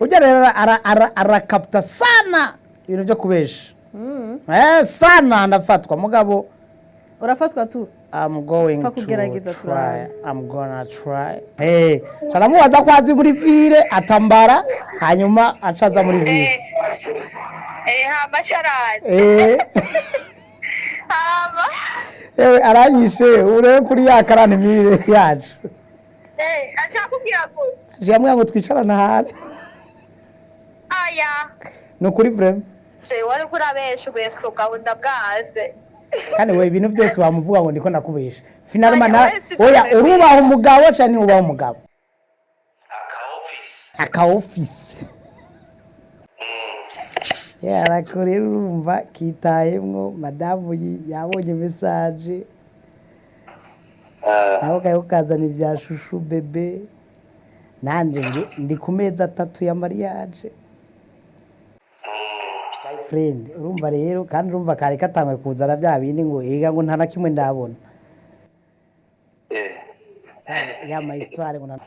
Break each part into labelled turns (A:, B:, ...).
A: ujya rero arakapta sana ibintu byo kubesha sana ndafatwa mugabo
B: urafatwa tu
A: I'm going to
B: try.
A: I'm gonna try. Sharamubaza ko azi muri vire atambara hanyuma acaza muri vire.
C: Amasharani.
A: Hama. Aranyishe urebe kuri ya karane mire yacu.
C: Achakubwira ko.
A: Jamwe ngo twicarana hano.
C: Aya.
A: No kuri vrem.
C: Se wari kurabesha ubesho bwabunda bwaze.
A: Kandi we ibintu byose bamuvuga ngo ndiko nakubesha finalement oya urubaho umugabo cyane ubaho umugabo aka office yarakorera urumva kitayemwo madamu yabonye message aho kayo kazana ibyashushu bebe nanje ndi ku meza 3 ya mariage friend urumva rero kandi urumva kare katangwe kuzana bya bindi ngo yiga ngo ntana kimwe ndabona ya ma histoire ngo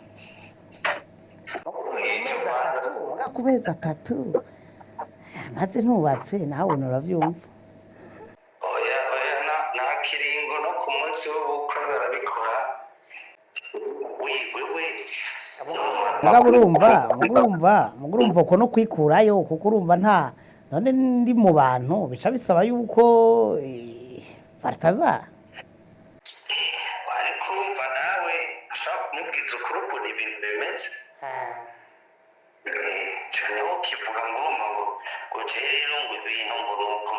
A: kubeza 3 maze ntubatse nawe uravyumva
D: oya na kiringo no ku munsi w'ubukwe barabikora
A: urumva ko no kwikurayo kuko urumva nta none ndi mu bantu bica bisaba yuko bartaza
D: bari kumva nawe ashaka kumubwiza ukuri ukuntu ibintu bimeze cyane wo kivuga ngo rero ngo ibintu ngo nuko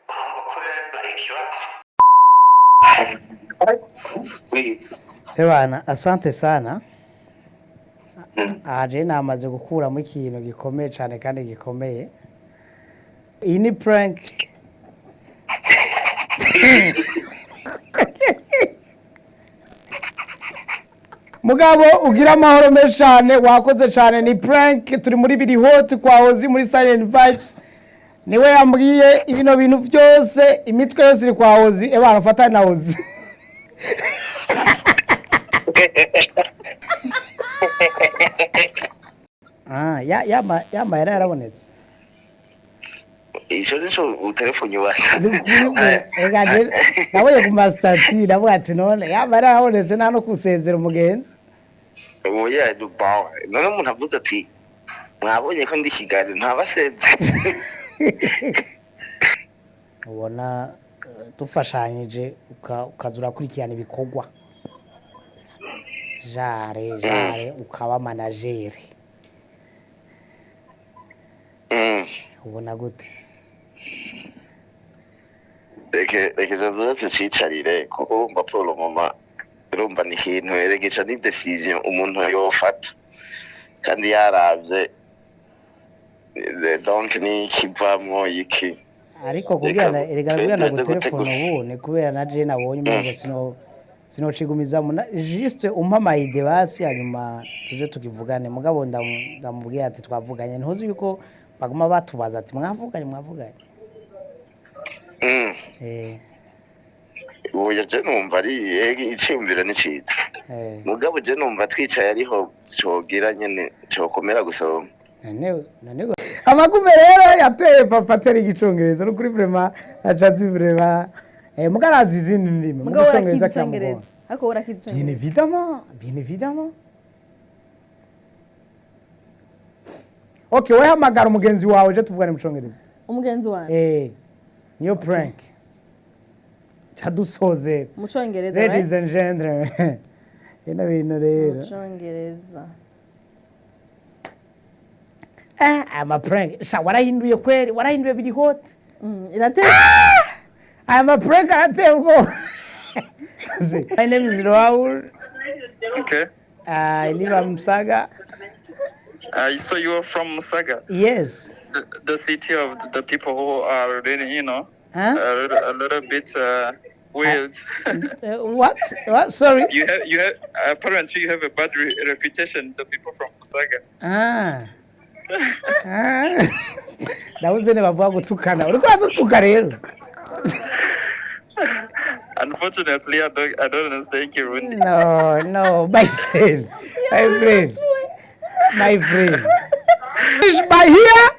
D: urumva ko bari ikibazo
A: Ebana asante sana aje namaze gukuramo ikintu gikomeye cyane kandi gikomeye iyi ni prank mugabo ugira amahoro menshi cyane wakoze cyane ni prank turi muri biri hot kwa Hozi muri Silent Vibes niwe yambwiye ibino bintu byose imitwe yose iri kwa Hozi ebana fatana na Hozi yama yarabonetse
D: ico nico telefone yubatse
A: nawe ku mastati nawe ati none yama yarabonetse nta no kusezera umugenzi
D: oya dubawe none umuntu avuze ati mwabonye ko ndi Kigali ntabaseze
A: ubona dufashanyije ukazura kurikirana ibikorwa jare ukaba manageri ubona gute
D: reke zazuratse cicarire kuko urumva Paul mama urumva ni ikintu eregeca ni decision umuntu yofata kandi yaravye donc ni kivamwo iki
A: ariko kubwira erega telefone ubu ni kubera na je nabonye umuntu sinocigumiza juste umpa ide basi hanyuma tuje tukivugane mugabo ndamubwiye ati twavuganye ntuzi yuko baguma batubaza ati mwavuganye
D: ubu je numva ari icyumviro ni cyiza mugabo je numva twicaye ariho cogira nyene cokomera gusoma
A: none amagume rero yateye papa teri gicongereza no kuri vraiment achazi vraiment mugarazi izindi ndimi
B: mu congereza cyangwa ariko urakizi
A: bien évidemment okay we hamagara umugenzi wawe je tuvugane mu congereza
B: umugenzi wawe
A: niyo prank chadusoze
B: mu congereza
A: ladies and gentlemen ina bintu rero
B: mu congereza
A: I'm a prank sha warahinduye kweli warahinduye biri hot
B: irate
A: I'm a prank ate ugo my name is Raul
E: okay
A: I live in Musaga
E: so you are from Musaga
A: yes
E: the city of the people who are really a little bit weird
A: what sorry
E: you have apparently you have a bad reputation the people from Musaga
A: ndawuze ne bavuga gutukana uriko dutuka rero
E: Unfortunately, I don't understand Kirundi.
A: No, my friend. My here,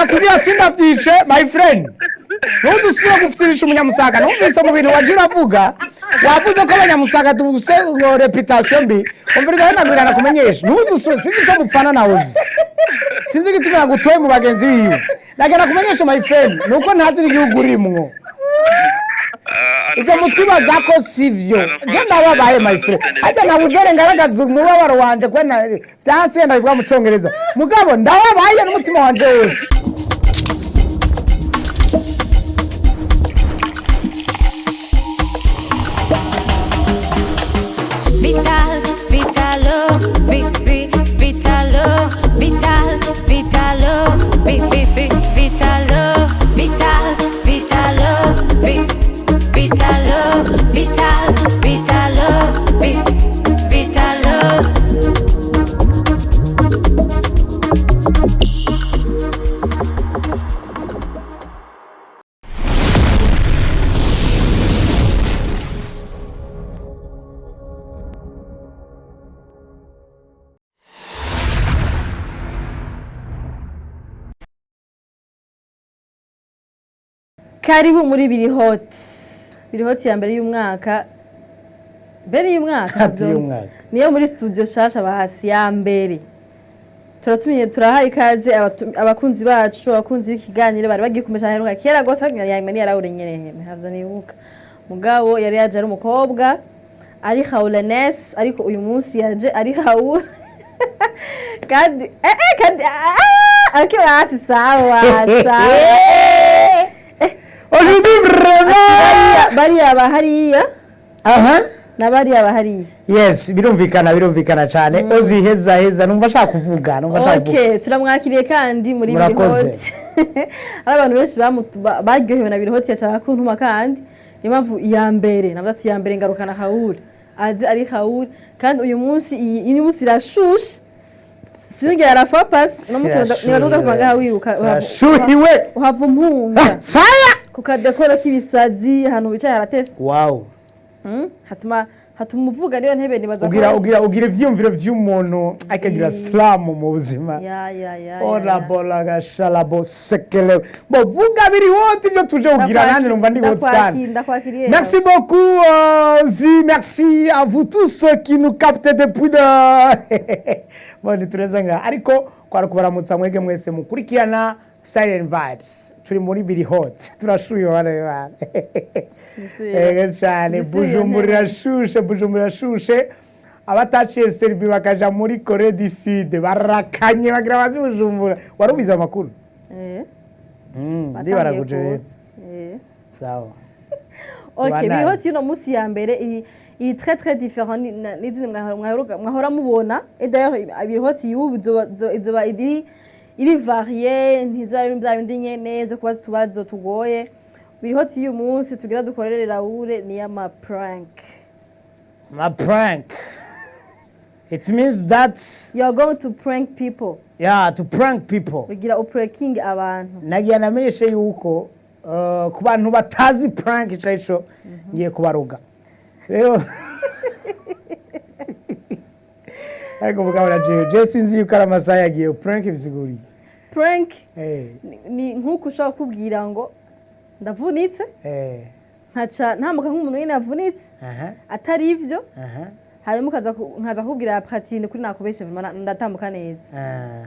A: kugira sinda vyice, my friend. Ntuzusubira gufitirisha umunyamusaga, numvise mu bintu wagira avuga, wavuze ko abanyamusaga tubuse ngo reputation mbi, umviriza nagirana kumenyesha. Ntuzusubira sinzi cyo mupfana nawe. Sinzi gitumira gutoye mu bagenzi biwe. Nagana kumenyesha my friend, nuko ntazi igihugu urimwo. Ibyo mutwibaza ko sivyo. Je ndababaye my friend. Ajya nabuzere ngaragaza umubabaro wanje kwena byanse ndabivuga mu Congereza. Mugabo ndababaye n'umutima wanje wose.
B: Karibu muri Birihoti ya mbere y'umwaka. Mbere y'umwaka niyo muri studio shasha bahasi ya mbere. Turatumiye turahaye ikaze abakunzi bacu, abakunzi b'ikiganiro bari bagiye kumesha heruka kera gose yamani yarawurenyereye havza nibuka. Mugabo yari yaje ari umukobwa ari Haulenes ariko uyu munsi yaje ari Haul. Kandi akirasi sawa. Bariya bahariya. Nabariya bahariya.
A: Yes, birumvikana cyane. Ozi heza numva shaka kuvuga,
B: Okay, turamwakiriye kandi muri Birihoti. Ari abantu benshi baryohewe na Birihoti yacara kuntuma kandi impamvu iya mbere navuze iya mbere ngarukana Haul. Azi ari Haul kandi uyu munsi iyi munsi irashushe. Sinigera arafa pass no munsi nibazoza kuvaga hawiruka.
A: Shuhiwe.
B: Uhava umpunga.
A: Fire.
B: Kukadekora kibisazi hano bicaye haratese.
A: Wow.
B: Hatuma uvuga niyo ntebe nibaza
A: ugira ivyumviro vy'umuntu akagira slam mu buzima.
B: Ya.
A: Bola gashalabo sekele. Bovuga Birihoti byo tuje ugira nani numva ndi hotsana. Merci beaucoup merci à vous tous ceux qui nous captent depuis de Bon turezanga ariko kwara kubaramutsa mwege mwese mukurikirana Silent Vibes. Turi muri Birihoti. Turashuye bana. Cyane Bujumbura shushe. Abataciye Serbia bakaja muri Corée du Sud barakanye bagira bazi Bujumbura. Warubiza amakuru? Ndi baraguje. Sawa.
B: Okay, Birihoti no musi ya mbere iri très différent n'izindi mwahora mubona. Et d'ailleurs Birihoti y'ubu izoba iri varié ntizari bya bindi nyene zo kubaza tubazo tugoye. Birihoti y'uyu munsi tugira dukorere Raoul ni ya ma prank.
A: It means that
B: you are going to prank people.
A: Yeah, to prank people.
B: Bigira pranking abantu.
A: Nagiye namenyeshe yuko ku bantu batazi prank ico ngiye kubaruga. Rero Ego mugabura je sinzi yuko aramasaha yagiye prank bisiguri.
B: Prank ni nkuko ushaka kubwira ngo ndavunitse ntamuka nk'umuntu nyine avunitse atari ivyo hanyuma nkaza kubwira Pratine kuri nakubeshe ndatambuka neza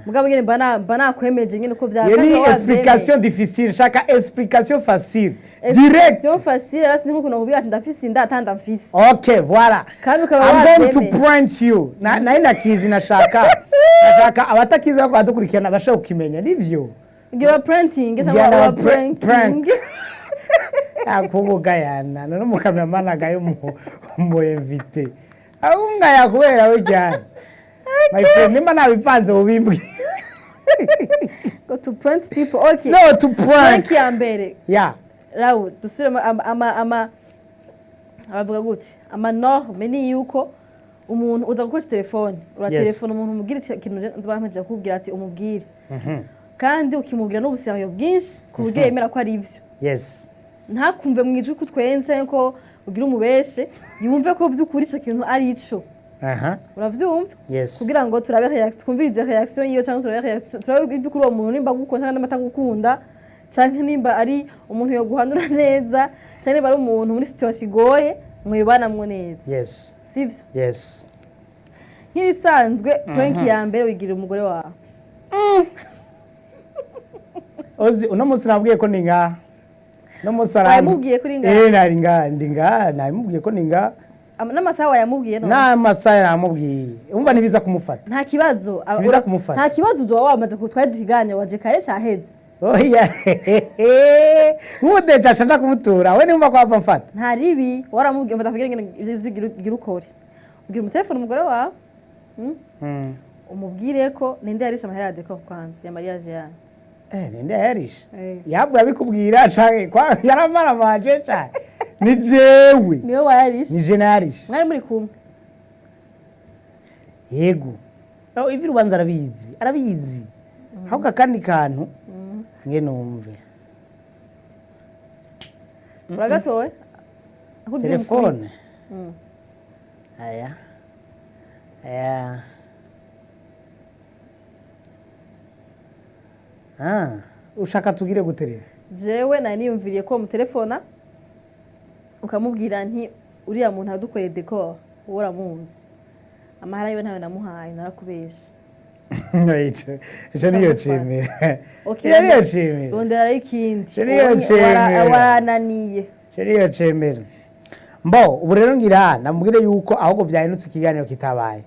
B: mugabo nyine bana kwemeje nyine uko vyakanye
A: ni explication difficile shaka explication facile direct
B: explication facile basi nkuko nakubwira ati ndafise inda atanda mfise.
A: Okay, voilà. I'm going to prank you. Naenda kizi nashaka abatakizi bako adukurikirana bashaka ukimenya nivyo.
B: Ngira pranking cyangwa pranking.
A: Akuvuga yana no mukamera gayo mu invite. Aunga yakubera we cyane. My friend nimba nabipanze ubimbwe.
B: Go to prank people. Okay.
A: No, to prank.
B: Prank ya mbere.
A: Yeah.
B: Raoul, dusubire abavuga gute? Norme ni yuko umuntu uza gukoresha telefone, telefone umuntu umubwira ikintu nzobampeje kubwira ati umubwire. Kandi ukimubwira n'ubuseriyo bwinshi kubwiye yemera ko ari ivyo.
A: Yes.
B: Ntakumve mwijwe kutwenze ko ugira umubeshe yumve ko vy'ukuri ico kintu ari ico uravyumva kugira ngo turabe twumvirize reaction yiyo cyangwa turabe ivy'ukuri uwo muntu nimba gukunda cyangwa amatagukunda canke nimba ari umuntu yo guhanura neza cyane nimba ari umuntu muri situation igoye mwibanamwo neza sivyo nk'ibisanzwe prank ya mbere wigira umugore wawe
A: Ozi uno musi nabwiye ko ninga no musara
B: yamubwiye kuri nga
A: ndinga namubwiye ko ninga
B: n'amasaha yamubwiye no
A: n'amasaha yaramubwiye umva nibiza kumufata
B: nta kibazo nta kibazo uzo wamaze kutwajiganya waje kare cyaheze
A: oya mude caca kumutura we nimba ko ava mfata
B: nta ribi waramubwiye mutakugira ngene gira ukore ugira mu telefone umugore wawe umubwire ko ninde yarisha amahera ya deko kwanza ya mariage yanyu
A: ninde yarisha yavuye abikubwira canke yaramara maje cyane ni jewe
B: niwe wayarisha
A: ni je narisha
B: mwari muri kumwe
A: yego ivi rubanza arabizi ahubwo kandi kantu nge numve
B: uragatoye
A: telefone aya ushaka tugire guterera
B: jewe nari niyumviriye ko mu telefona ukamubwira nti uriya muntu adukoreye decor wowe uramuzi amahara yiwe ntawe namuhaye narakubesha
A: ejo niyo cemera niyo cemera
B: rondera ikindi warananiye
A: niyo cemera mbo ubu rero ngira namubwire yuko ahubwo vyahindutse ikiganiro kitabaye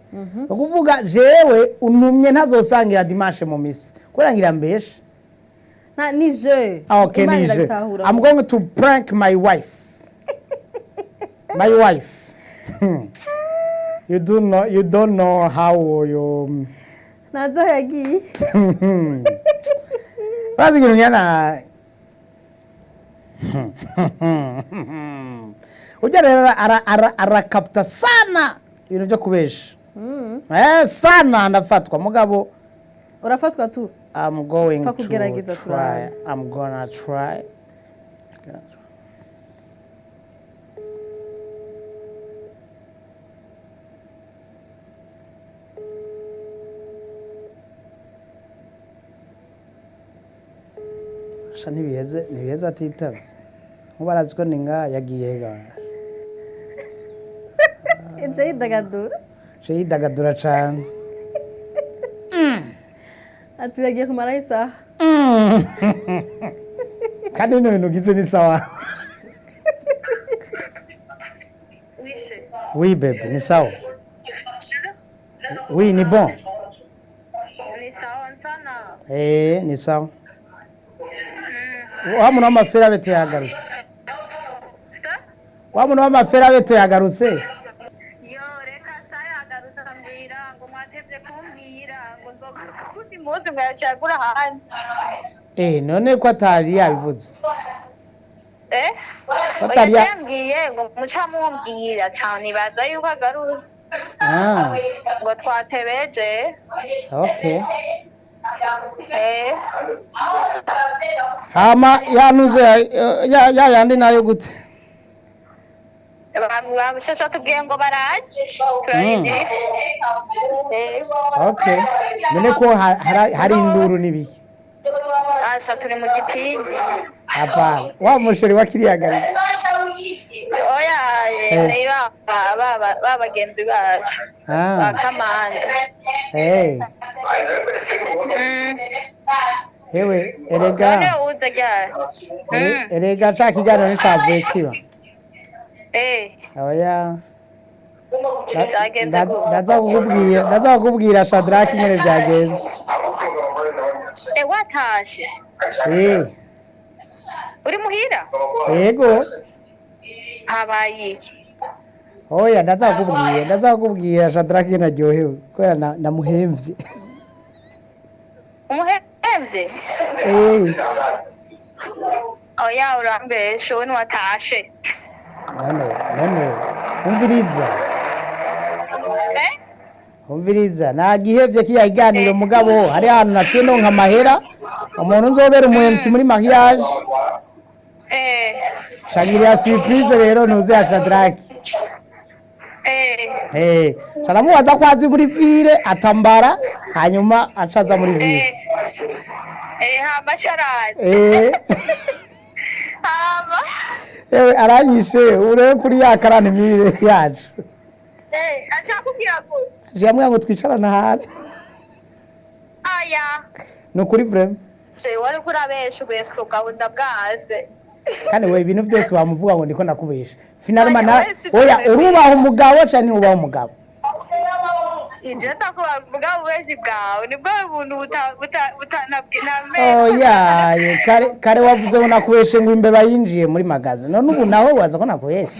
A: no kuvuga jewe untumye ntazosangira dimanche mu misi kurangira mbeshe
B: ni je
A: okay ni je I'm going to prank my wife you don't know how you
B: nazo yagiye
A: bazigira nyana ujya rero arakapta sana ibintu byo kubesha sana ndafatwa mugabo
B: urafatwa tu
A: I'm going to
B: try.
A: I'm gonna try. Asha ntibiheze atitavye. Nkubarazi ko ninga yagiye ga. Yidagadura cane.
B: Ati yagiye kumara isaha
A: kandi bino bintu ugize ni sawa oui bebe ni sawa oui ni bon
C: ni sawa sana
A: ni sawa wa muntu w'amafera beto yagarutse wa muntu w'amafera beto yagarutse
C: yo reka saya agarutse ambwira ngo mwatevye kumbwira ngo nzogaruka kuti muzi ngo yacagura hanze
A: none ko atari yabivuze
C: atari yambwiye ngo muca mumbwira cyane baza yuko agarutse ngo twatebeje
A: okay hama yanuze yandi nayo gute
C: bamushasha tubwiye ngo baraje
A: okay none ko hari induru nibiki
C: asa turi mu gitini
A: apa wa musheri wa kiriyagari
C: oya niba bagenzi bacu bakamanda
A: hewe erega cha kiganiro nitavuye kiba oya ndaza kukubwira Shadraki nyene byagenze
C: watashe uri muhira
A: yego
C: habaye
A: oya ndaza kukubwira Shadraki naryohewe kubera namuhemvye
C: umuhemvye oya urambeshe we watashe
A: none umviriza nagihevye kiya iganiro mugabo hari ahantu naciye ndonka amahera umuntu nzobera umuhemsi muri mariage shangirira surprise rero ntuze ya Shadraki sharamubaza ko azi muri vire atambara hanyuma acaza muri vire
C: hama sharani hama
A: aranyishe urebe kuri ya karani mire yacu
C: achakubwira ko
A: jamwe ngo twicarana hano
C: aya
A: no kuri vrem
C: je wari kurabesha ubesho gahunda bwaze
A: kandi we ibintu byose bamuvuga ngo ndiko nakubesha finalmente oya urubaho umugabo cyane ubaho umugabo
C: inje ndakuvuga ubeshi bwawe nibwo buntu butanabwina
A: oya kare wavuze ngo nakubeshe ngo imbeba yinjiye muri magazi none ubu naho waza ko nakubesha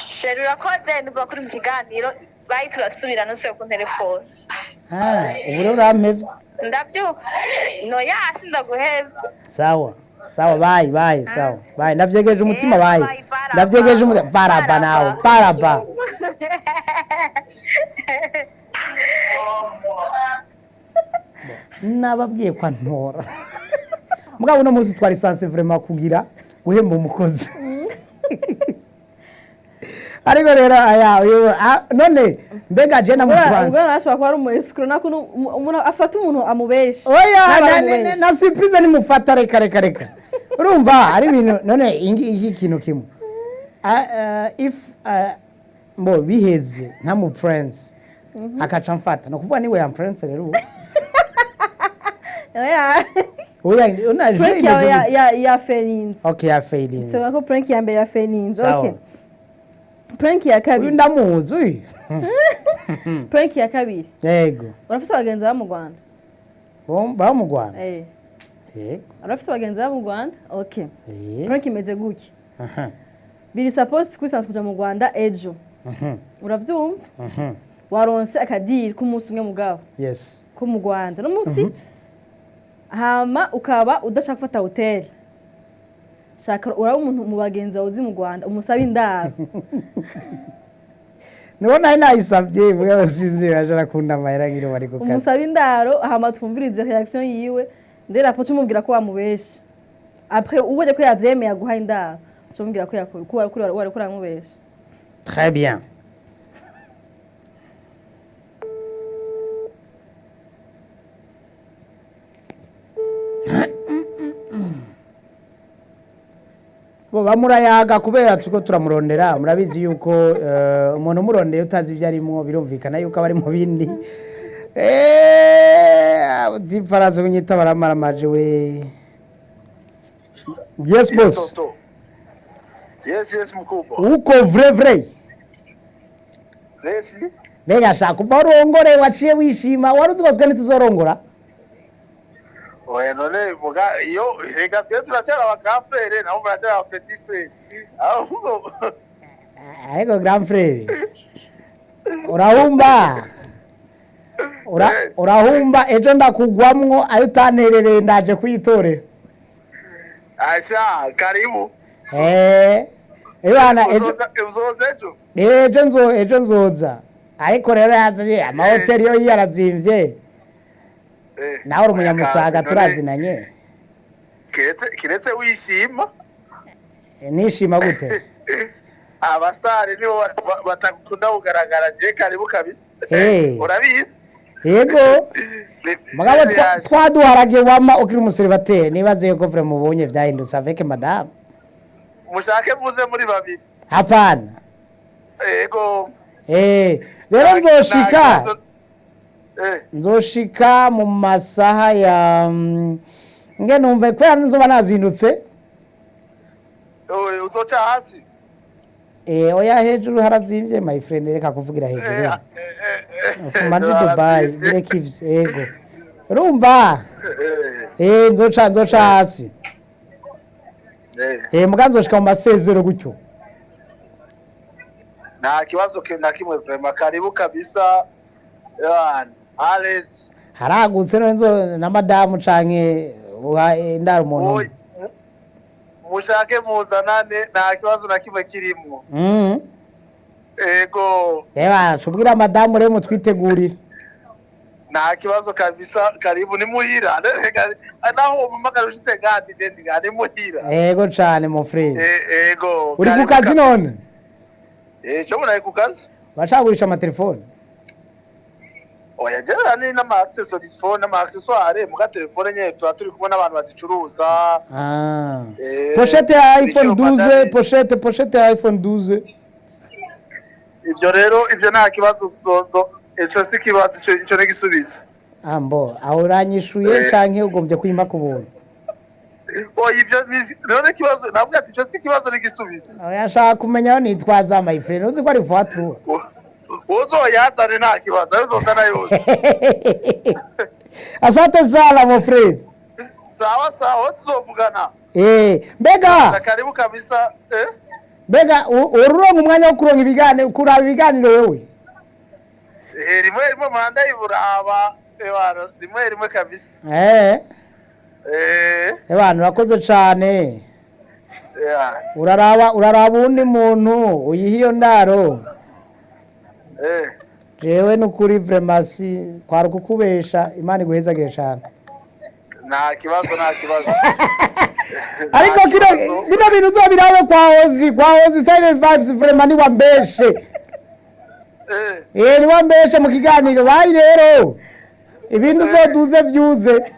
C: sherura ko ndumva kuri mu kiganiro bayi turasubirana nse ku telefone
A: ubu rero uramevye
C: ndabyo no yasi ndaguheza
A: sawa bye sawa bye ndavyegeje umutima bye ndavyegeje umutima baraba nawe baraba nababwiye kwa ntora mugabo no muzi twari sanse vraiment kugira guhemba umukozi ariko rero none mbega je na mu France
B: ubwo nashobora kuba ari umu escrow nako umuntu afata umuntu amubesha
A: oya na surprise ni mufata reka urumva ari ibintu none iki kintu kimwe if mbo biheze nta mu prince akaca mfata no kuvuga niwe ya prince rero oya una
B: prank ya Feelings
A: okay ya Feelings
B: sema ko prank ya mbere ya Feelings okay prank ya kabiri
A: ndamuzi
B: prank ya kabiri
A: yego
B: urafise abagenzi ba mu Rwanda
A: ba mu Rwanda
B: yego urafise abagenzi ba mu Rwanda okay prank imeze guki biri supposed kwisanzwe kuja mu Rwanda ejo uravyumva waronse akadiri k'umunsi umwe mugabo
A: yes
B: ko mu Rwanda no munsi hama ukaba udashaka gufata hotel shaka ura umuntu mu bagenzi uzi mu Rwanda umusaba indaro
A: nibona nayisavye bwe basinze bajara kunda mahera ngiro bari gukata
B: umusaba indaro hama twumvirize reaction yiwe ndera po cumubwira ko wamubesha après ubonye ko yavyemeye guha indaro cumubwira ko yakora wari kuramubesha
A: très bien bo bamurayaga kubera tuko turamurondera murabizi yuko umuntu murondeye utazi ivyo arimo birumvikana yuko abari mu bindi zipfarazo kunyita baramaramaje we yes boss
F: yes mkubwa
A: uko vrai
F: yes
A: mbega shaka uva urongore waciye wishima waruzugazwe ntituzorongora
F: oya none muga iyo rega twe turatera aba grand frère nabo baratera aba petit frère ahubwo
A: ariko grand frère urahumba ejo ndakugwamwo ayo utanterereye ndaje kwitore
F: asha karibu
A: ebana
F: ejo
A: nzoza ariko rero yazi amahoteli yo yarazimvye nawe uri umunyamusaga turazinanye
F: kiretse wishima
A: nishima gute
F: abastari nibo batakunda kugaragara je karibu kabisa urabizi
A: yego mugabo twaduharage wama ukiri umuserivateri nibaze yuko vre mubonye vyahindutse avec madame
F: mushake muze muri babiri
A: hapana
F: yego
A: rero nzoshika mu masaha ya nge numve ko nzoba nazindutse
F: uzoca hasi
A: oya hejuru harazimvye my friend reka kuvugira hejuru fuma Dubai direct yego urumva nzoca hasi muganzo nzoshika mu masezero gutyo
F: nta kibazo na kimwe vraiment karibu kabisa yana Alex
A: haragutse none na madamu canke ndaro umuntu
F: mushake muzanane nta kibazo na kimwe kirimo ego
A: shubwira madamu rero mutwitegurire
F: nta kibazo kabisa, karibu ni muhira naho umamagara ushite gadi jendi gadi muhira.
A: Yego cyane mon frère.
F: Yego
A: uri ku kazi none?
F: Cyo muraye ku kazi
A: bacagurisha amatelefone?
F: oya jera ni n'ama accessories phone n'ama accessoires muga telefone nye turi kumwe n'abantu bazicuruza.
A: Pochette ya iPhone 12, pochette ya iPhone 12.
F: Ibyo rero ibyo nta kibazo usonzo, ejo si kibazo cyo n'igisubizo.
A: Ambo aho uranyishuye canke ugombye kwima kubona?
F: Ibyo none kibazo nabwo ati cyo si kibazo n'igisubizo.
A: Yashaka kumenya aho nitwaza my friend, uzi ko ari voiture.
F: Uzoyatane nta kibazo, uzozana yose.
A: Asante sana mon frère.
F: Sawa tuzovugana.
A: Mbega
F: karibu kabisa.
A: Mbega ururonka umwanya wo kuronka ibiganiro, kuraba ibiganiro wewe?
F: Rimwe manda iburaba rimwe kabisa.
A: Abantu urakoze cyane. Uraraba undi muntu uyihiyo ndaro. Jewe nukuri vraiment kwari kukubesha, Imana iguhezagire cyane.
F: Nta kibazo
A: ariko bino bintu uzobirabe kwa Hozi Silent Vibes vraiment ni wambeshe. Ni wambeshe mu kiganiro bayi rero ibintu uzoduze vyuze.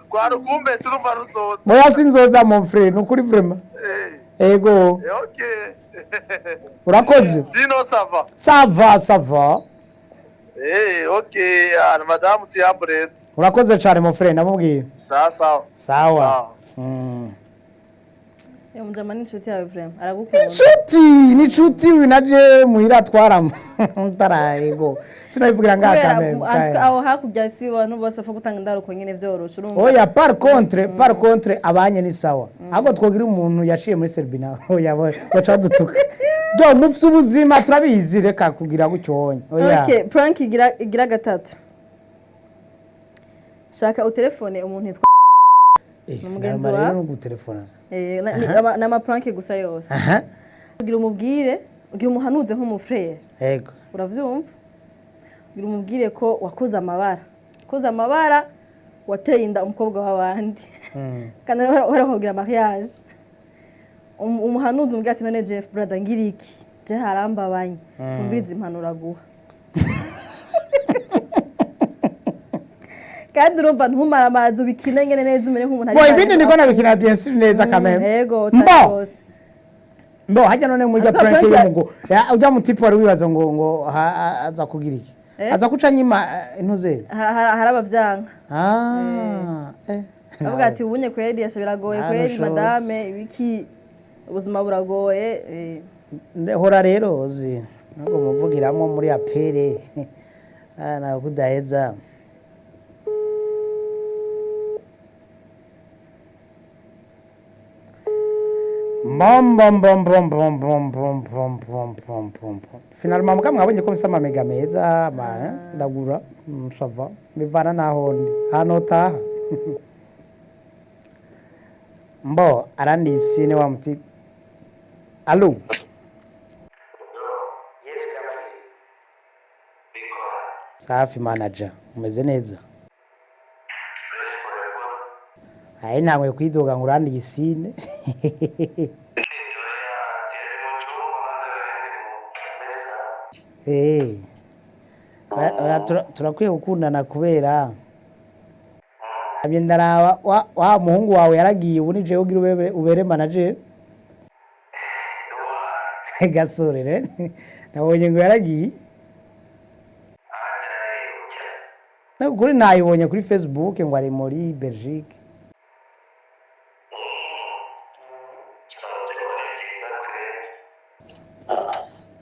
F: Kwari kumbesha urumva rusoza.
A: Moya sinzoza mon frère nukuri vraiment. Ego.
F: Okay.
A: Urakoze?
F: Sino sava.
A: Sava.
F: Okay, madame Tiambre.
A: Urakoze cyane mon frère namubwiye. Sawa.
B: Mujama ni inshuti yawe vraiment aragukunda.
A: Ni inshuti naje muhira twaramo. Ntarayego. Sinabivugira ngakameme.
B: Aho hakujya si abantu bose fa gutanga ndaruko nyene vyorosha urumva.
A: Oya par contre abanye ni sawa. Ahubwo twogira umuntu yaciye muri Serbina. Oya bacha dutuka. Jo mufite ubuzima turabizi reka kugira gucyonye. Oya.
B: Okay, prank igira gatatu. Shaka utelefone umuntu yitwa
A: umugenzi wawe no gutelefona.
B: Nama prank gusa yose. Ugira umubwire, ugira umuhanuze nko mu frère.
A: Yego.
B: Uravyumva? Ugira umubwire ko wakoze amabara, wateye inda umukobwa w'abandi. Kandi warahogira mariage. Umuhanuzi umubwira ati none Jeff brother ngiriki. Je harambabanye. Tumvirize impanura guha. Kandi urumva ntumara amazi ubikine ngene neza umene nk'umuntu
A: ari. Ibindi niko nabikina bien sûr neza kameme.
B: Yego cyane.
A: Mbo hajya none muri prank y'umugo. Ujya mu tipo wari wibaza ngo aza kugira iki? Aza kuca nyima intuze.
B: Harabavyanga. Avuga ati ubunye kweli yashobiragoye kweli madame ibiki ubuzima buragoye.
A: Ndehora rero uzi ngo muvugiramo muri apere. Na kudaheza. Finalement muka mwabonye ko msama mega meza ndagura sava bivana naho ndi hano taha. Mbo arandi sine wa muti. Allo. Safi manager umeze neza? Hai namwe kwidoga ngurandi yisine. Turakwiye gukundana kubera abyendaraba wa muhungu wawe yaragiye ubu nije ugira ubere manager. Gasore nabonye ngo yaragiye. Kuri nayibonye kuri Facebook ngo ari muri Belgique.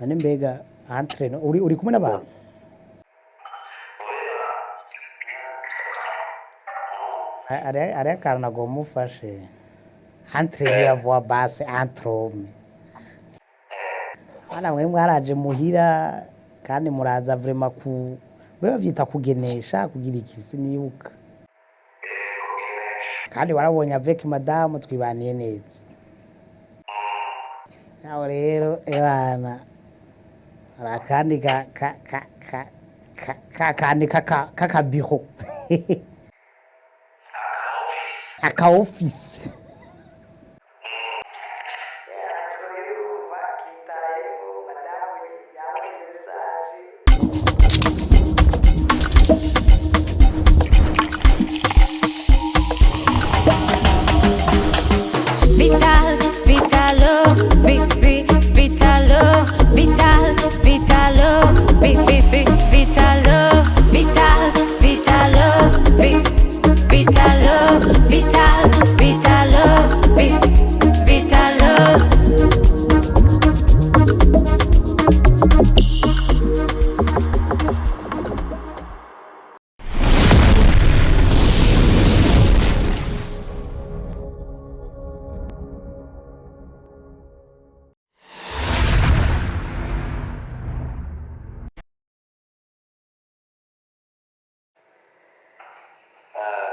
A: Ane mbega entre uri kumwe n'abantu? Ari akantu nagomba ufashe entre ya voix basse entre hommes. Ana mwe mwaraje muhira kandi muraza vraiment ku bavyita kugenesha kugira iki sinibuka. Kandi warabonye avec madame twibaniye neza. Naho rero ebana akandi kakandi kakabiho aka office
G: Vital, Vitalo, Vitalo, Vital, Vitalo, Vitalo, Vital, Vitalo, Vitalo, Vital, Vitalo, Vitalo.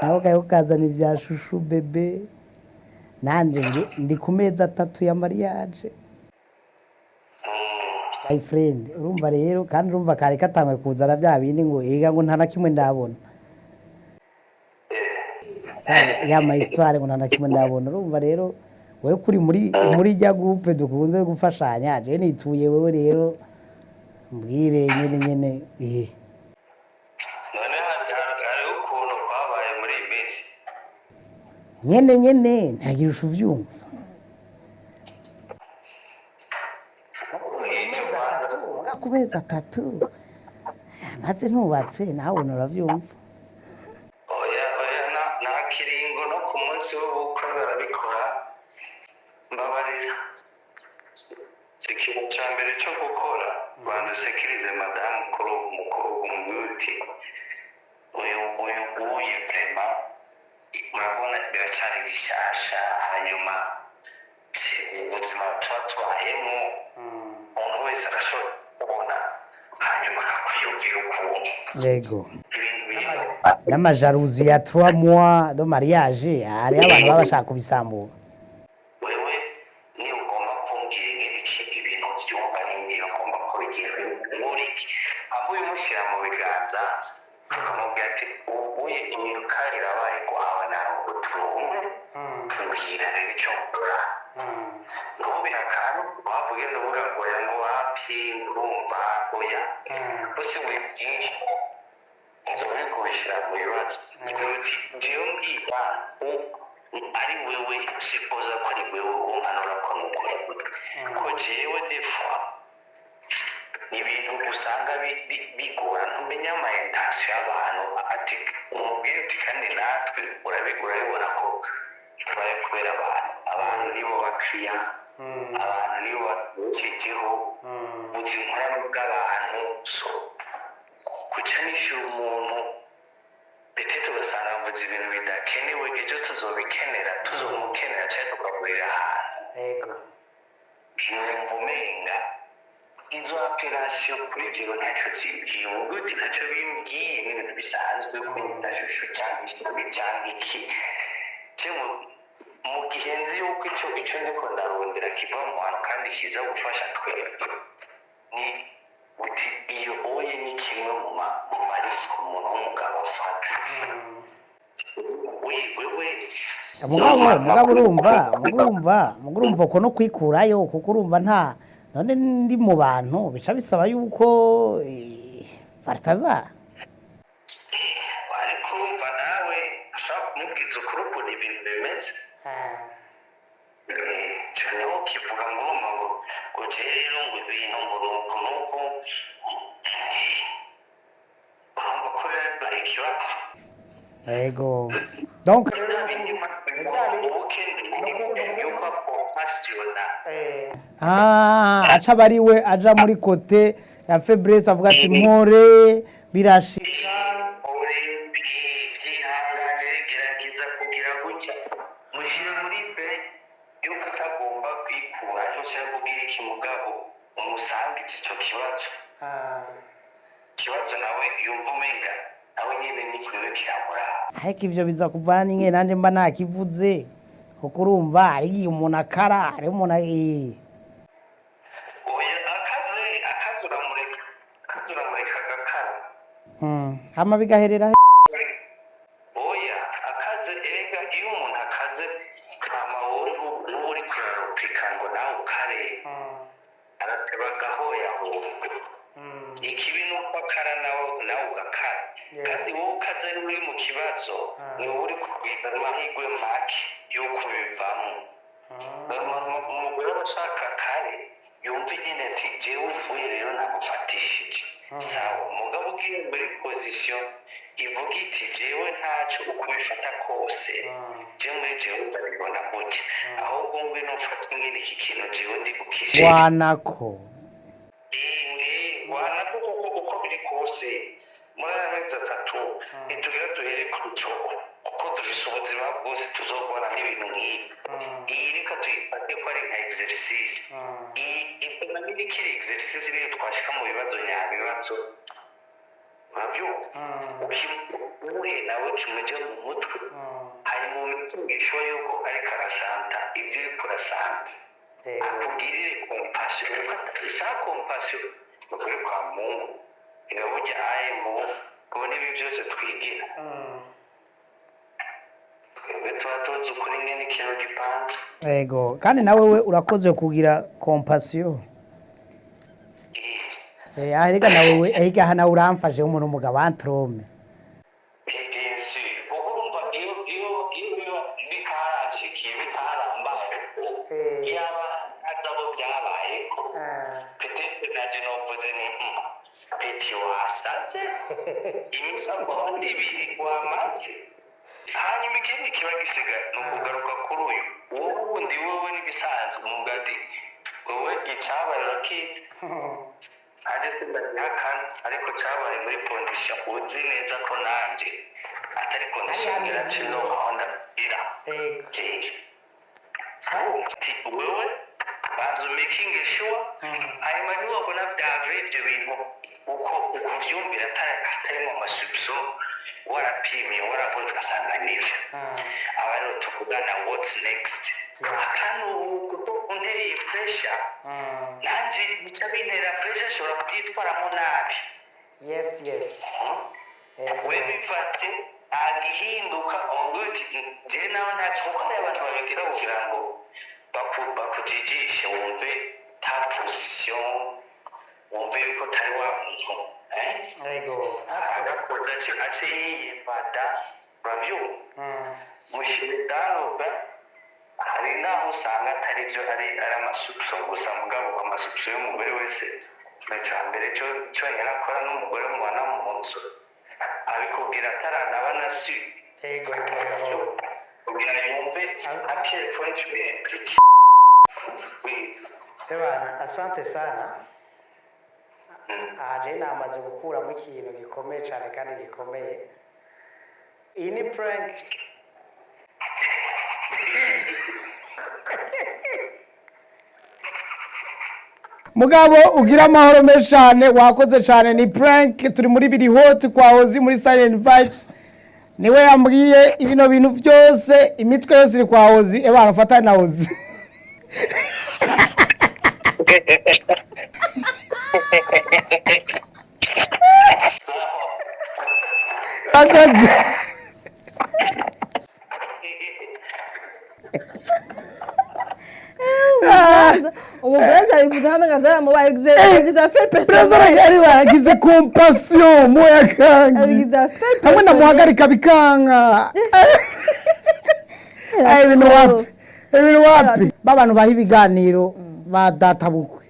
A: aho kayo kazana ibya shushu bebe nanje ndi ku meza 3 ya mariage my friend urumva rero kandi urumva kare katangwe kuzana bya bindi ngo yiga ngo ntana kimwe ndabona ya ma histoire ngo ntana kimwe ndabona urumva rero wewe kuri muri rya groupe dukunze gufashanya je nituye wewe rero mbwire nyene nyene ntagira uvyumva kubeza 3 maze ntubatse nawe uravyumva
H: oya na kiringo no ku munsi w'ubukwe barabikora mbabarira ikintu cya mbere cyo gukora banza usekirize madamu mukuru umuti uyu vrema murabona biracyari bishasha hanyuma ubuzima tuba tubayemo umuntu wese arashobora kubona hanyuma akakwiyumvira ukuntu
A: yego n'amajaruzi ya 3 mois de mariage hari abantu baba bashaka kubisambura
H: wewe ni ugomba kumbwira ibintu byumva n'imbwira ugomba kubigira muri abo umushyira mu biganza ukamubwira ati ubuye inyuka rirabaye kwawe nawe utuntu mbwira rero icyo nkora ntubihakane waba ugenda uvuga ngo oya ngo wapi urumva oya gusa buri byinshi nzobere kubishyira mu bibazo uti njyewe mbwira ari wewe sipoza ko ari wewe umpanura ko nukora gute ko jewe defwa ni ibintu usanga bigora ntumenya amayentasiyo y'abantu ati umubwire uti kandi natwe urabibona ko tubaye kubera abantu nibo bakiriya abantu nibo bakigiho muzi nkorano bw'abantu so kuca nishyura umuntu ndetse tugasanga mvuze ibintu bidakenewe ejo tuzobikenera tuzomukenera cyangwa tukagurira ahantu yumva umenga izo operasiyo kuri jewe ntacyo zibwiye umubwo uti ntacyo bimbwiye n'ibintu bisanzwe ko ndashushu cyangwa isubi cyangwa iki mu gihe nzi yuko icyo ndiko ndarondera kiva mu hantu kandi kiza gufasha twebwe ni uti iyo oye ni kimwe mu marisiko umuntu w'umugabo afata
A: mugabo urumva ko no kwikurayo kuko urumva nta none ndi mu bantu bica bisaba yuko bartaza
H: ariko urumva nawe ushaka kumubwiza ukuri ukuntu ibintu bimeze cyane aho kivuga ngo urumva ngo rero ngo ibintu ngo nuko urumva ko biba ikibazo
A: yego donc aca bariwe aja muri kote ya faiblesse avuga ati mpore birashika
H: byihanganire gerageza kugira gutya mushyire muri be yo kutagomba kwikura cyangwa kubwira iki mugabo umusangiza icyo kibazo nawe yumva umenga nawe nyine ni kiwe kiramuraba
A: ariko ivyo biza kuvana n'inge nanje mba nakivuze kuko urumva ari igihe umuntu akara ari umuntu
H: oya akaze uramureka akazi uramureka agakara
A: hama bigaherera
H: oya akaze erega iyo umuntu akaze hama wowe n'ubu uri kurarupika ngo nawe ukare arateba agahoya ahubwo ikibi ni uko akara nawe ugakara kandi wowe ukaze ari uri mu kibazo ni wowe uri kurwira amahirwe make yo kubivamo umugore aba ashaka kare yumva nyine ati jewe uvuye rero nagufatishije sawa umugabo ugiye muri pozisiyo ivuga iti jewe ntaco uko ubifata kose jewe muri jewe ndabibona gutya ahubwo ngwino mfata ingene iki kintu jewe ndi gukije
A: wanako
H: uko biri kose muri aya mezi 3 ntitugira duhere ku rucogo kuko dufise ubuzima bwose tuzokora n'ibintu nk'ibi iyi reka tuyifate ko ari nka exercise iyi namenye ikiri exercise rero twashika mu bibazo nyabibazo ukimuhe nawe kimujya mu mutwe hari mu mitungisho yuko ariko arasanta ibyo uri kurasanta akubwirire compassion reka isa compassion ukuri kwa Mungu iraburya aye mu kubona ibi byose twigira twebwe tuba tuzi ukuri ngene ikintu gipanze
A: yego kandi nawe we urakoze kugira compassion ariko nawe we ariko hana uramfashe umuntu umugabo antrome
H: igenzi urumva iyo bitarangikiye bitarambaye yaba azabo byabaye ko petete naje novuze ni peti wasaze imisagondi ibiri wamaze hanyuma ikindi kiba gisigaye ni ukugaruka kuri uyu wowe wundi wowe n'ibisanzwe umugati wowe icabariro kiti nanjye simbahakana ariko cabaye muri kondisiyo uzi neza ko nanje atari kondisiyo iracino honda ira wewe banza making sure hanyuma niwabona byave ibyo bintu uko ukuvyumvira atarimo amasubso warapimye waravuga ugasanga nivyo aba rero tuvugana what's next akantu kuko untereye pressure nanje bica bintera pressure nshobora kubyitwaramo nabi
A: yes
H: we bifate agihinduka onguti je nawe ntacyo kuko ari abantu babikira kugira ngo bakujijishe wumve ta position wumve yuko tari wa muntu agakoza ace yiyibada babyo mushimidano hari naho usanga atari byo ari amasupso gusa mugabo amasupso y'umugore wese n'icambere cyo yarakora n'umugore mubana mu nzu abikubwira ataranaba na si kugira yumve akiri French music
A: Ebana asante sana aje namaze gukuramo ikintu gikomeye cyane kandi gikomeye iyi ni prank mugabo ugira amahoro menshi cyane wakoze cyane ni prank turi muri biri hot kwa Hozi muri Silent Vibes niwe yambwiye ibino bintu byose imitwe yose iri kwa Hozi ebana ufata na Hozi akazi
B: umubreza bivuze hamwe ngazara mu bagize faire
A: personne ari bagize compassion moya kangi hamwe na muhagarika bikanga ibintu wapi babantu baha ibiganiro ba data bukwe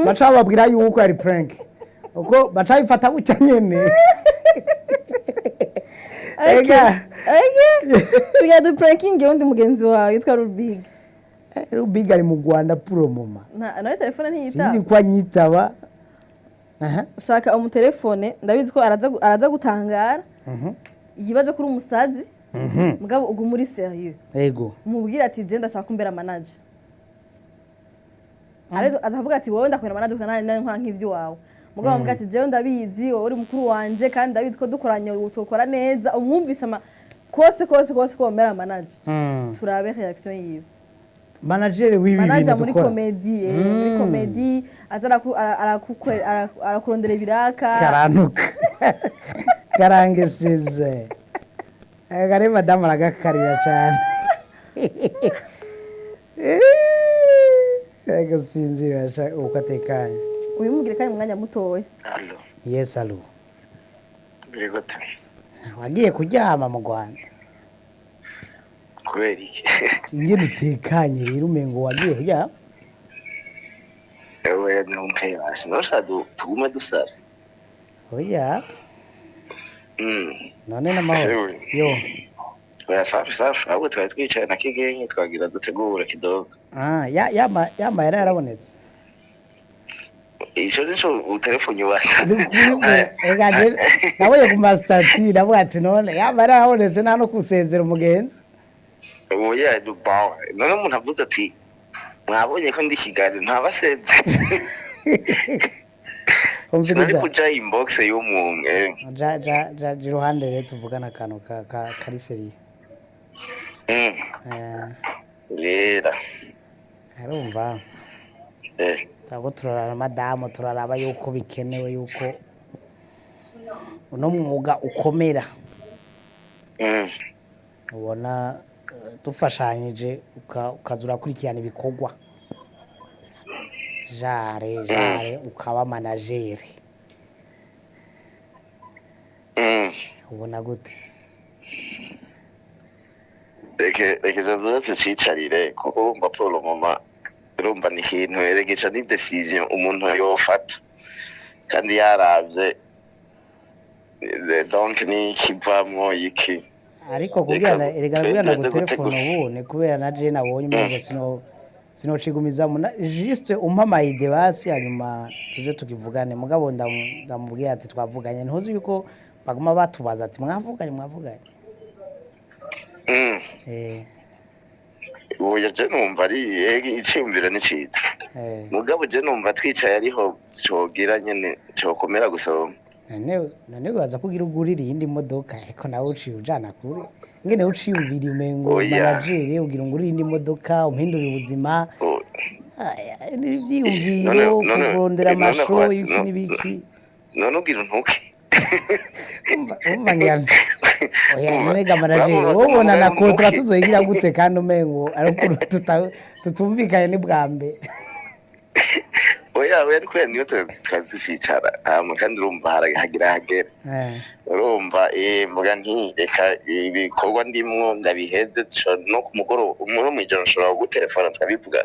A: baca babwira yuko ari prank uko baca bifata bucya nyene
B: tuya du pranking undi mugenzi wawe yitwa Rubig
A: Rubig ari mu Rwanda puro mama
B: na telefone ntiyitaba
A: sinzi kwa nyitaba
B: shaka umutelefone ndabizi ko araza gutangara yibaza kuri umusazi mugabo ugu muri sérieux
A: yego
B: umubwira ati je ndashaka kumbera manager ariko azavuga ati wowe ndakwera manager gusa nani nkora nk'ivyo wawe mugabo mbwa ati je ndabizi wowe uri mukuru wanje kandi ndabizi ko dukoranye utokora neza umwumvisha kose ko mbera manager turabe reaction yiwe
A: manager w'ibi
B: manager
A: bintu
B: muri
A: dukora
B: komedi muri komedi azara arakurondera ibiraka
A: karanuka karangeseze kare madamu aragakarira cyane ego sinzi basha uko atekanye
B: ubimubwire kandi mu mwanya mutoya
D: Allo.
A: yes allo
D: Bigote.
A: wagiye kuryama mu Rwanda
D: Kubera iki?
A: ingene utekanye rero umengo wagiye kuryama
D: Ewe numpe basi. Noshadu tugume dusara.
A: oya
D: Mm.
A: none n'amahoro yo
D: Oya safi. Ahubwo twari twicaye na kigenyi twagira dutegura kidogo.
A: yama yara yarabonetse
D: Ico nico utelefoni wacu.
A: egaje nawe ku mastati nawe ati none yama yarabonetse nta no kusezera umugenzi
D: Oya dubawa. None umuntu avuze ati mwabonye ko ndi Kigali ntabasenze. Sinari kuja inbox y'umuntu.
A: ja iruhande rero tuvugana akantu kari seri
D: Rera.
A: arumva tabo turaraba madamu turaraba yuko bikenewe yuko uno mwuga ukomera ubona dufashanyije ukazura kurikirana ibikorwa jare ukaba manager ubona gute
D: reka zazuretse cicarire kuko wumva Paul mama urumva ni ikintu eregeca ni decision umuntu yofata kandi yaravye donc ni kivamwo iki
A: ariko kubwirana erega gutelefone ubu ni kubera na je nabonye umuntu sinocigumiza juste umpa ide basi hanyuma tuje tukivugane mugabo ndamubwiye ati twavuganye ntuzi yuko baguma batubaza ati mwavuganye
D: Oya je numva ari iciyumviro ni ciza mugabo je numva twicaye ariho cogira nyene cokomera gusoma
A: none baza kugira ugurira iyindi modoka ariko nawe uciye ujana kure ngene uciye ubiri umengo manager ugira ngurira indi modoka umpindura ubuzima ivyiyumviro kurondera amasho iki n'ibiki
D: none ugira ntuke
A: umva ngiyana oya mega manager wobona na kontra tuzoyigira gute kandi umengo ariko tutumvikanye ni bwambe
D: oya ariko niyo tuzicara kandi urumva hagera urumva mvuga nti reka ibikorwa ndimwo ndabiheze no ku mugoroba umwe mw'ijoro nshobora gutelefona tukabivuga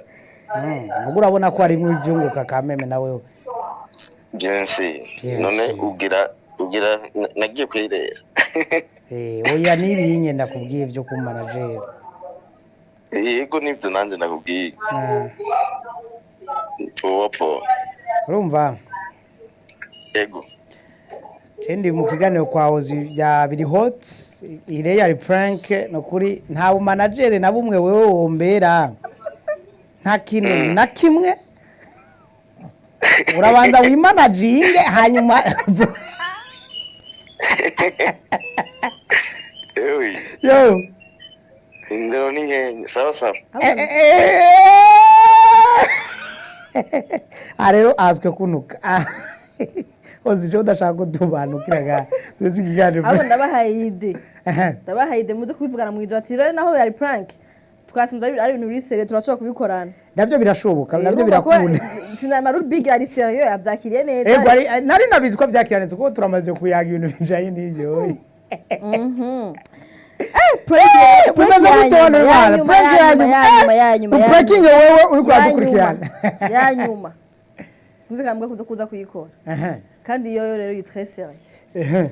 A: ubwo urabona ko harimo ivyunguka kameme nawe
D: byensi none ugira nagiye kwirera
A: oya nibi ndakubwiye byo ku manager
D: yego nivyo nanje nakubwiye Popo.
A: Urumva?
D: Yego.
A: Ndi mu kiganiro kwa Ozi ya biri hot ire ya prank no kuri nta bu manager na bumwe wewe wombera nta kintu na kimwe urabanza wimanaginge hanyuma yo
D: indero ni nkenye sawa
A: rero azwe kunuka Ozi jo ndashaka tubanukiraga tuzi kiganiro
B: abo ndabahaye ide muze kubivugana mu ijati rero naho yari prank twasinze ari ibintu biri serieux turashobora kubikorana
A: navyo birashoboka navyo birakunda
B: finalement big ari serieux yavyakiriye neza
A: ego nari nabizi ko vyakiriye neza kuko turamaze kuyaga ibintu bijanye n'ivyo breaking wewe uri kwadukurikirana
B: yanyuma sinzi kambwa kuza kuyikora kandi iyo rero yi très sérieux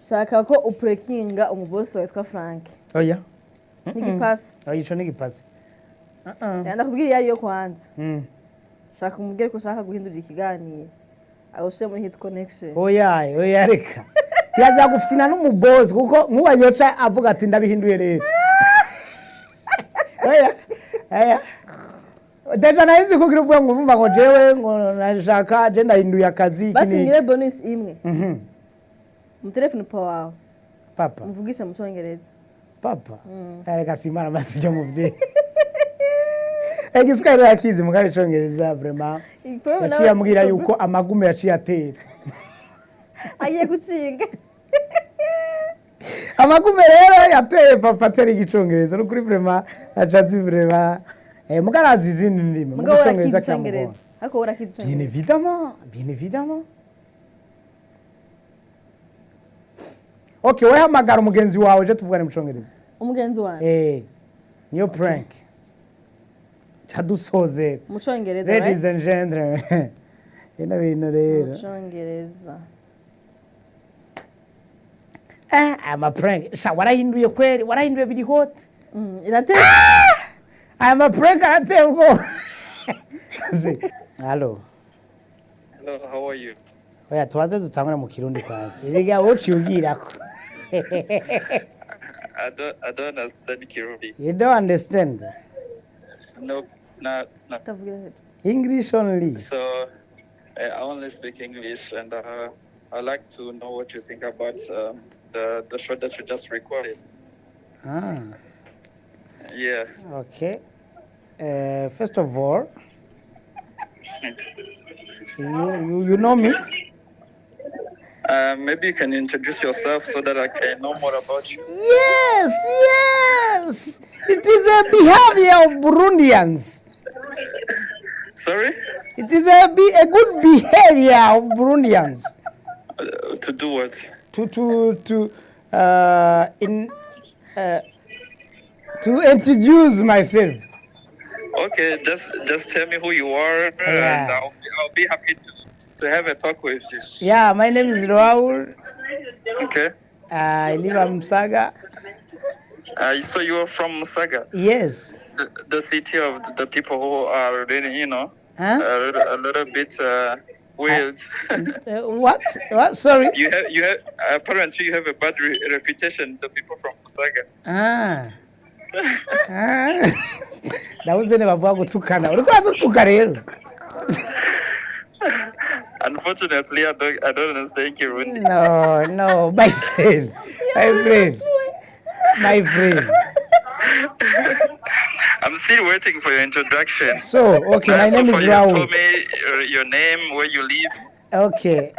B: shaka ko uprekinga umubosi witwa Frank
A: oya
B: nigipasi
A: ico nigipasi
B: ndakubwira yari yo kwanza shaka umubwire ko shaka guhindurira ikiganiro awushe muri hit connection
A: oya reka yaza gufina n'umubosi kuko nkubanyoca avuga ati ndabihinduye rero oya deja nahinze kugira ubwo ngumva ngo jewe ngo nashaka je ndahinduye akazi
B: kini basi ngire bonus imwe mu telefone wawe
A: papa
B: mvugisha mu cyongereza
A: papa reka simara amazi byo muvye Igiswahili yakizi mugabe icongereza vraiment. Yaciye ambwira yuko amagume yaciye atera.
B: Agiye gucinga.
A: Amagume rero yateye papa atera igicongereza no kuri vraiment acazi vraiment mugarazi izindi ndimi mu congereza cyangwa.
B: Ako urakizi icongereza.
A: Bien évidemment. Okay, wewe hamagara umugenzi wawe je tuvugane mu congereza.
B: Umugenzi wanje.
A: Niyo prank. Chadusoze.
B: Mu congereza, right?
A: Ladies and gentlemen. Ina bintu rero.
B: Mu congereza.
A: I'm a prank. Sha warahinduye kweli, warahinduye biri hot.
B: Irate.
A: I'm a prank ate ugo. Hello.
E: Hello, how are you?
A: Oya tuwaze dutangura mu kirundi kwanze. Iriga wocyugirako.
E: I don't understand Kirundi.
A: You don't understand?
E: No, not.
A: English only.
E: So, I only speak English, and I'd like to know what you think about the show that you just recorded. Yeah.
A: Okay. First of all, you know me?
E: Maybe you can introduce yourself so that I can know more about you.
A: Yes. It is a behavior of Burundians.
E: Sorry?
A: It is a good behavior of Burundians.
E: To do what?
A: To introduce myself.
E: Okay, just tell me who you are, and I'll be happy to have a talk with you.
A: Yeah, my name is Raul.
E: Okay.
A: I live in Musaga.
E: So you are from Musaga?
A: Yes.
E: The city of the people who are really, a little bit weird.
A: What? Sorry.
E: You have apparently you have a bad reputation. The people from Musaga.
A: Ndabuze ne bavuga gutukana. Uriko gutuka rero.
E: Unfortunately, I don't understand Kirundi.
A: No, my friend.
E: I'm still waiting for your introduction.
A: So, okay, my name is Raul.
E: You told me your name, where you live.
A: Okay.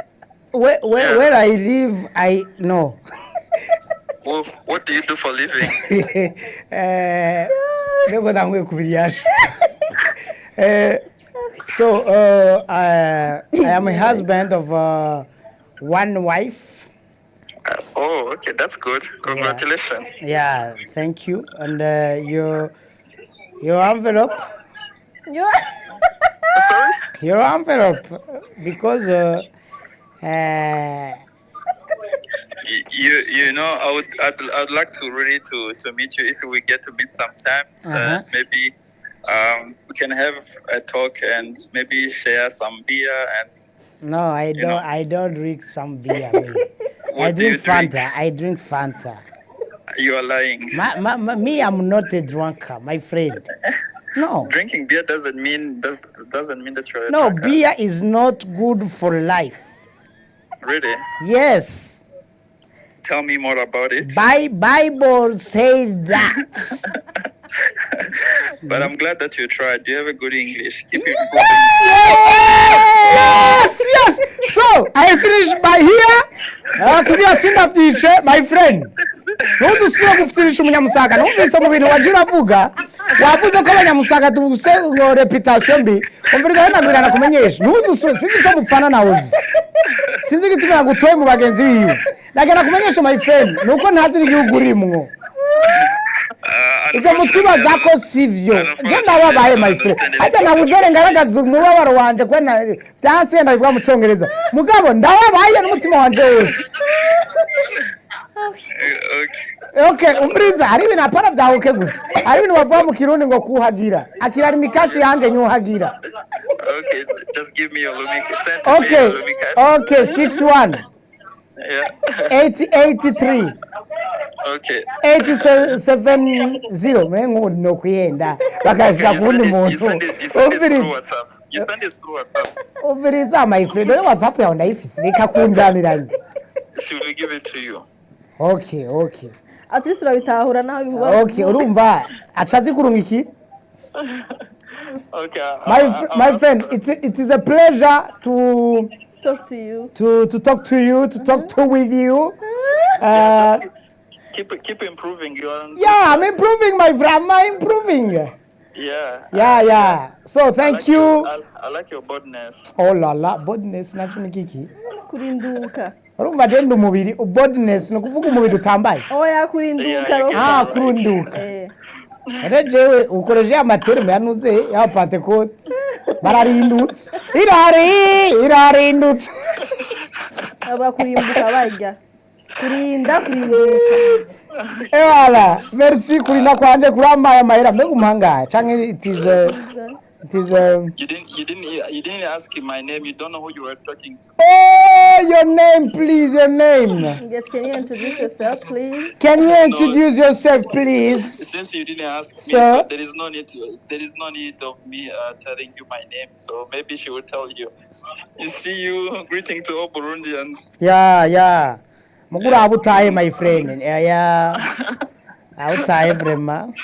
A: Where I live, I know.
E: Well, what do you do for living?
A: So, I am a husband of one wife.
E: Oh, okay, that's good. Congratulations.
A: Yeah, thank you. And your envelope.
E: Sorry?
A: Your envelope, because
E: I'd like to really to meet you if we get to meet sometimes. Maybe we can have a talk and maybe share some beer and.
A: No, I don't drink some beer. I drink Fanta.
E: You are lying.
A: Me, I'm not a drunker, my friend. No.
E: Drinking beer doesn't mean that you're a
A: no,
E: drunker.
A: Beer is not good for life.
E: Really?
A: Yes.
E: Tell me more about it.
A: Bible says that.
E: But I'm glad that you tried. You have a good English. Keep it
A: going. Yes. So, I finished by here. Could you sing up teacher, my friend? Ntuzi usubira gufitirisha umunyamusaga numvise mu bintu wagira avuga wavuze ko abanyamusaga tubuse ngo reputation mbi umviriza nabwirana kumenyesha ntuzi usubira sinzi cyo mupfana nawe sinzi gituma yagutoye mu bagenzi biwe nagana kumenyesha my friend nuko ntazi igihugu urimwo ibyo mutwibaza ko sivyo je ndababaye my friend ajya nabuzere ngaragaza umubabaro wanje kwena byanse ndabivuga mu Cyongereza mugabo ndababaye n'umutima wanje wose. Okay, umbriza hari ibintu apana byahuke gusa hari ibintu bavuga mu Kirundi ngo kuhagira akirari mikashi yanje nyuhagira.
E: Okay, just give me your Lumika.
A: Okay, 61.
E: Yeah.
A: 83.
E: Okay.
A: 870 mengo no kuyenda bakashaka kundi muntu.
E: You send it through WhatsApp.
A: Umbriza my friend, WhatsApp yawe ndayifise reka kundaniranye.
E: She will give it to you.
A: Okay.
B: At least urabitahura naho bivuga.
A: Okay, urumva acazi kurungiki?
E: Okay.
A: My friend, it is a pleasure to
B: talk to you.
A: To talk to you, to talk to with you.
E: Keep improving.
A: Yeah, I'm improving, my friend. I'm improving. Yeah. So thank you.
E: I like your boldness.
A: Oh la la, boldness nacho ni kiki?
B: Kurinduka.
A: Urumva dendo umubiri, boldness no kuvuga umubiri utambaye.
B: Oya kurinduka.
A: Kurunduka. Jewe ukoresha amaterme yanuze ya Pentecote. Bararindutse. Irarindutse.
B: Aba kurimbuka barya. Kurinduka.
A: Voilà, merci kurinda kwanje kuramaye amahera mbega umuhanga canke it is
E: You didn't ask my name. You don't know who you were talking to.
A: Oh, your name, please, your name.
B: Yes, can you introduce yourself, please?
A: Can you introduce yourself, please?
E: Since you didn't ask me, so there is no need of me telling you my name. So maybe she will tell you. You see you greeting to all Burundians.
A: Yeah. Mugura abutaye, my friend. Yeah. Abutaye vraiment.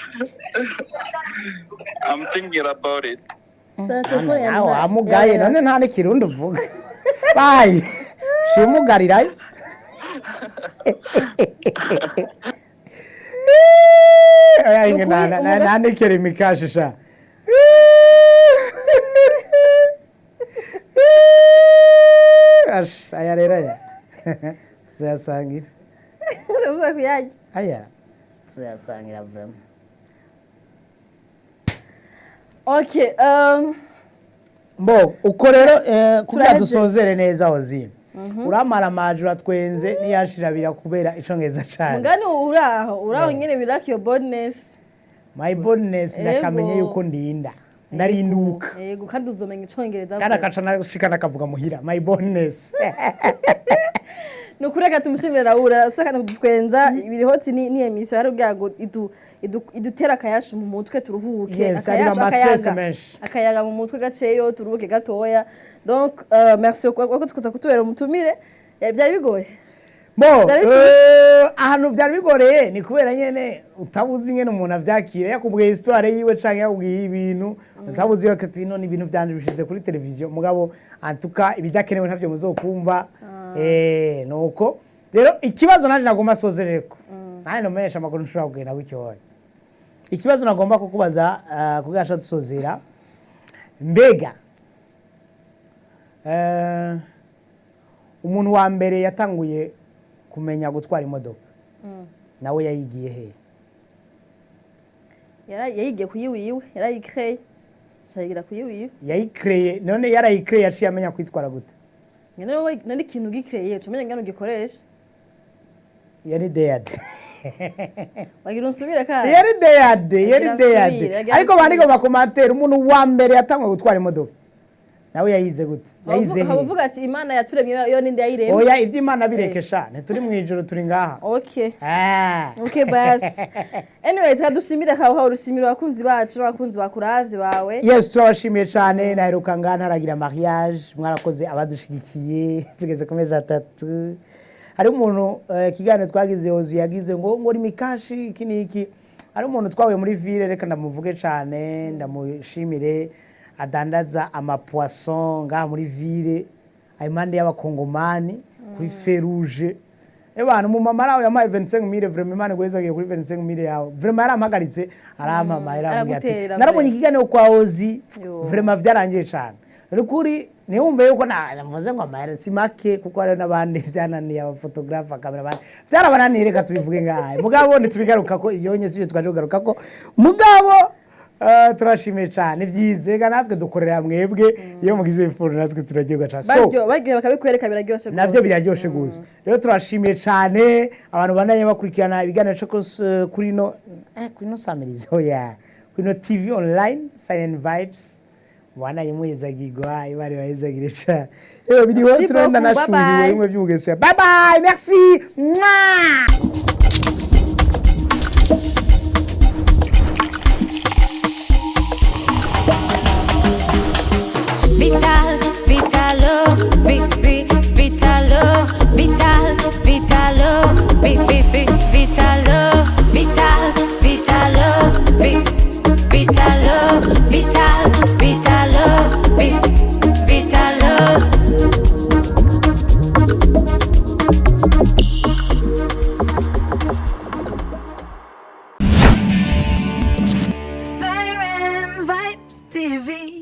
E: I'm thinking about it.
A: Amugaye none nta n'ikirundi uvuga. Bye. Shimugarirayo. Ayinge nta n'ikere mikashisha. Ash ayarera ya. Siyasangira.
B: Sasa kuyaje?
A: Aya. Siyasangira vraiment.
B: Okay,
A: Mbo uko rero kugira dusozere neza Ozi. Uramara majura twenze niyashirabira kubera icongereza cyane.
B: Mugani uraho nyene biraki your boldness.
A: My boldness nakamenye yuko ndinda. Ndarinduka.
B: Yego kandi uzomenya icongereza.
A: Kana kaca nashika nakavuga muhira. My boldness.
B: Nukureka tumushimira Raura so kandi kutwenza ibirihoti ni emission yari ubyago idutera kayashu mu mutwe turuhuke akayaga mu mutwe gaceyo turuhuke gatoya donc merci kwa kuza kutubera umutumire byari bigoye
A: ahantu byari bigoreye ni kubera nyene utabuzi nyene umuntu avyakira yakubwiye histoire yiwe canke yakubwiye ibintu utabuzi yo kati none ibintu byanje bishize kuri televiziyo mugabo antuka ibidakenewe ntavyo muzokumva nuko rero ikibazo naje nagomba sozereko nane no mesha makuru nshobora kugenda gutyo ikibazo nagomba kukubaza kugasha dusozera mbega umuntu wa mbere yatanguye kumenya gutwara imodoka nawe yayigiye he
B: yayigiye kuyiwiwe yarayikreye shayigira kuyiwiwe
A: yayikreye none yarayikreye yaciye amenya kwitwara gute
B: none ikintu gikreye tumenya ngano gikoresha
A: yari dead
B: wagira unsubire kandi
A: yari dead ariko bandiko bakomantere umuntu wa mbere yatanguye gutwara imodoka nawe yayize gute yayize he
B: uvuga ati imana yaturemye yo ninde yayiremye
A: oya ivyo imana birekesha ntituri mu ijuru turi ngaha
B: okay bas anyways kadushimire kaho urushimiro abakunzi bacu n'abakunzi bakuravye bawe
A: yes turabashimiye cyane naheruka ngana ntaragira mariage mwarakoze abadushigikiye tugeze ku meza 3 hari umuntu kiganiro twagize Ozi yagize ngo ni mikashi iki niki hari umuntu twawe muri ville reka ndamuvuge cyane ndamushimire adandaza amapoisson nga muri ville ayimande y'abakongomani kuri Feruje ebana mu mama rawo yamaye 25000 vraiment imana gwezagiye kuri 25000 yawe vraiment arampagaritse aramama ati narabonye ikiganiro kwa Ozi vraiment byarangiye cyane rukuri niwumve yuko navuze ngo amahera si make kuko ari nabandi byananiye aba photographer cameraman byarabananiye reka tubivuge ngaye mugabo ntitubigaruka ko iyonye siyo twaje kugaruka ko mugabo turashimiye cyane byize natwe dukorera mwebwe iyo mugize ifuru natwe turagirwa cyane
B: so bagiye bakabikwereka biraryoshe
A: navyo biraryoshe gusa rero turashimiye cyane abantu bananye bakurikirana ibiganiro cyo kuri no samirize oya kuri no TV online Silent Vibes wana yimwezagirwa ibari bayizagire cyane biriho turenda nashuriwe bimwe by'umugeso bye bye merci